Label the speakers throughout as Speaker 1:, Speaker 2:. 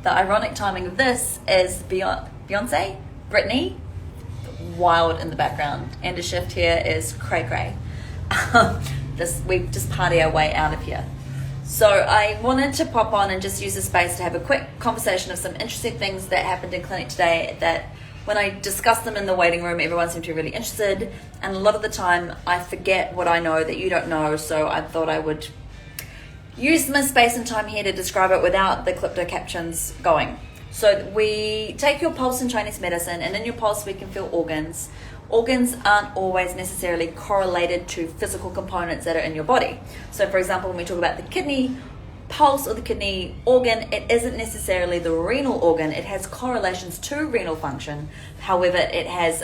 Speaker 1: the ironic timing of this is Beyonce, Britney, wild in the background, and a shift here is cray cray. We just party our way out of here. So I wanted to pop on and just use the space to have a quick conversation of some interesting things that happened in clinic today that when I discuss them in the waiting room, everyone seemed to be really interested. And a lot of the time I forget what I know that you don't know. So I thought I would use my space and time here to describe it without the crypto captions going. So we take your pulse in Chinese medicine, and in your pulse we can feel organs. Organs aren't always necessarily correlated to physical components that are in your body. So for example, when we talk about the kidney pulse or the kidney organ, it isn't necessarily the renal organ. It has correlations to renal function. However, it has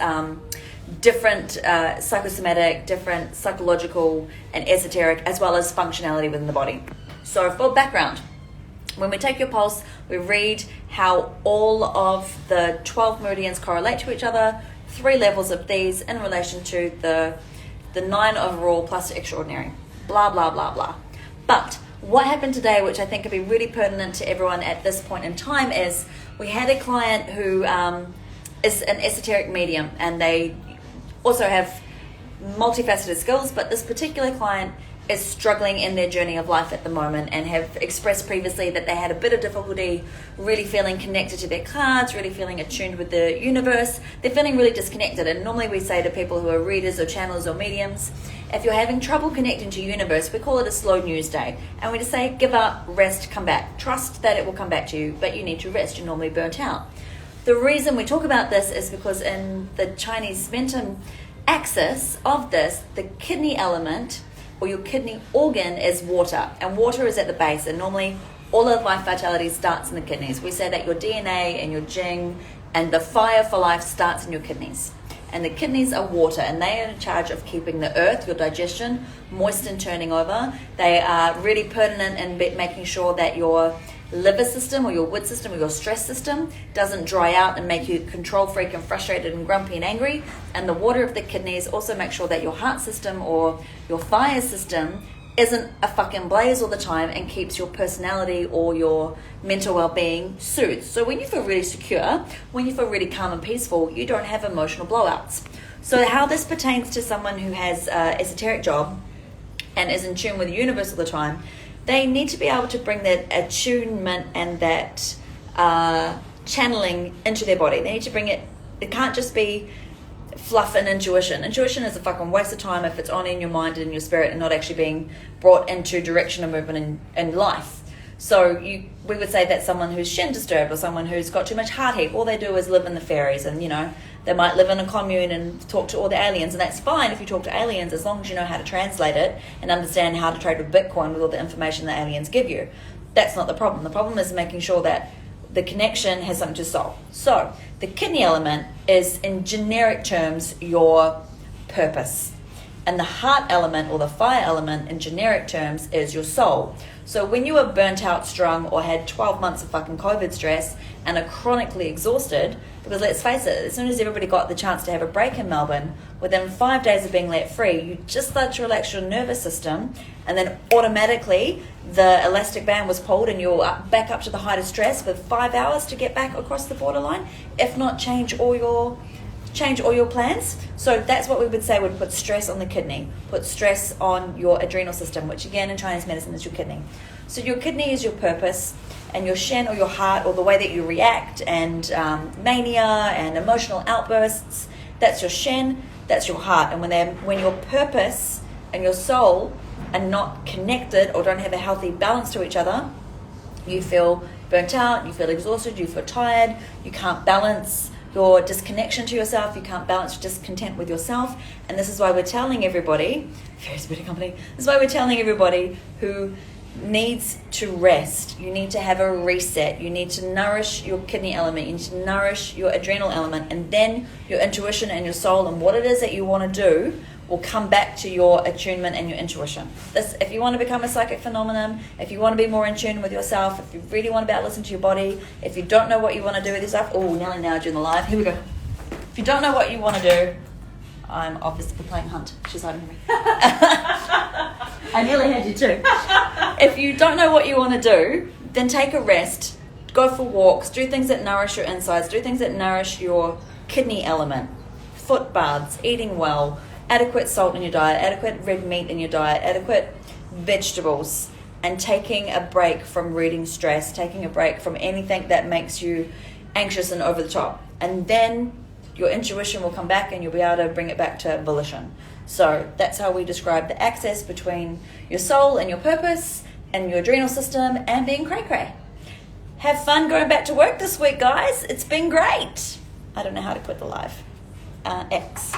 Speaker 1: different psychosomatic, different psychological and esoteric, as well as functionality within the body. So for background, when we take your pulse, we read how all of the 12 meridians correlate to each other, 3 levels of these in relation to the 9 overall plus extraordinary, blah, blah, blah, blah. But what happened today, which I think could be really pertinent to everyone at this point in time, is we had a client who is an esoteric medium, and they also have multifaceted skills, but this particular client is struggling in their journey of life at the moment and have expressed previously that they had a bit of difficulty really feeling connected to their cards, really feeling attuned with the universe. They're feeling really disconnected, and normally we say to people who are readers or channels or mediums, if you're having trouble connecting to universe, we call it a slow news day, and we just say give up, rest, come back. Trust that it will come back to you, but you need to rest. You're normally burnt out. The reason we talk about this is because in the Chinese momentum axis of this, the kidney element or your kidney organ is water, and water is at the base, and normally all of life vitality starts in the kidneys. We say that your DNA and your Jing and the fire for life starts in your kidneys, and the kidneys are water, and they are in charge of keeping the earth, your digestion, moist and turning over. They are really pertinent in making sure that your liver system or your wood system or your stress system doesn't dry out and make you control freak and frustrated and grumpy and angry. And the water of the kidneys also makes sure that your heart system or your fire system isn't a fucking blaze all the time and keeps your personality or your mental well-being soothed. So when you feel really secure, when you feel really calm and peaceful, you don't have emotional blowouts. So how this pertains to someone who has an esoteric job and is in tune with the universe all the time, they need to be able to bring that attunement and that channeling into their body. They need to bring it can't just be fluff and intuition. Intuition is a fucking waste of time if it's on in your mind and in your spirit and not actually being brought into direction and movement in life. So we would say that someone who's shin disturbed or someone who's got too much heart heat, all they do is live in the fairies, and they might live in a commune and talk to all the aliens, and that's fine if you talk to aliens as long as you know how to translate it and understand how to trade with Bitcoin with all the information that aliens give you. That's not the problem. The problem is making sure that the connection has something to solve. So the kidney element is, in generic terms, your purpose. And the heart element or the fire element in generic terms is your soul. So when you are burnt out, strung, or had 12 months of fucking COVID stress and are chronically exhausted, because let's face it, as soon as everybody got the chance to have a break in Melbourne, within 5 days of being let free, you just start to relax your nervous system, and then automatically the elastic band was pulled and you're back up to the height of stress with 5 hours to get back across the borderline, if not change all your plans. So that's what we would say would put stress on the kidney, put stress on your adrenal system, which again in Chinese medicine is your kidney. So your kidney is your purpose, and your shen or your heart or the way that you react and mania and emotional outbursts, that's your shen, that's your heart. And when your purpose and your soul are not connected or don't have a healthy balance to each other, you feel burnt out, you feel exhausted, you feel tired, you can't balance your disconnection to yourself, you can't balance your discontent with yourself. And this is why we're telling everybody, Fairies Beauty Company, this is why we're telling everybody who needs to rest, you need to have a reset, you need to nourish your kidney element, you need to nourish your adrenal element, and then your intuition and your soul and what it is that you want to do will come back to your attunement and your intuition. This, if you want to become a psychic phenomenon, if you want to be more in tune with yourself, if you really want to be able to listen to your body, if you don't know what you want to do with yourself, Nelly now during the live, here we go. If you don't know what you want to do, I'm obviously playing Hunt. She's hiding me. I nearly had you too. If you don't know what you want to do, then take a rest, Go for walks, do things that nourish your insides, do things that nourish your kidney element. Foot baths, eating well, adequate salt in your diet, adequate red meat in your diet, adequate vegetables, and taking a break from reading stress, taking a break from anything that makes you anxious and over the top. And then your intuition will come back and you'll be able to bring it back to volition. So that's how we describe the axis between your soul and your purpose and your adrenal system and being cray-cray. Have fun going back to work this week, guys. It's been great. I don't know how to quit the live. X.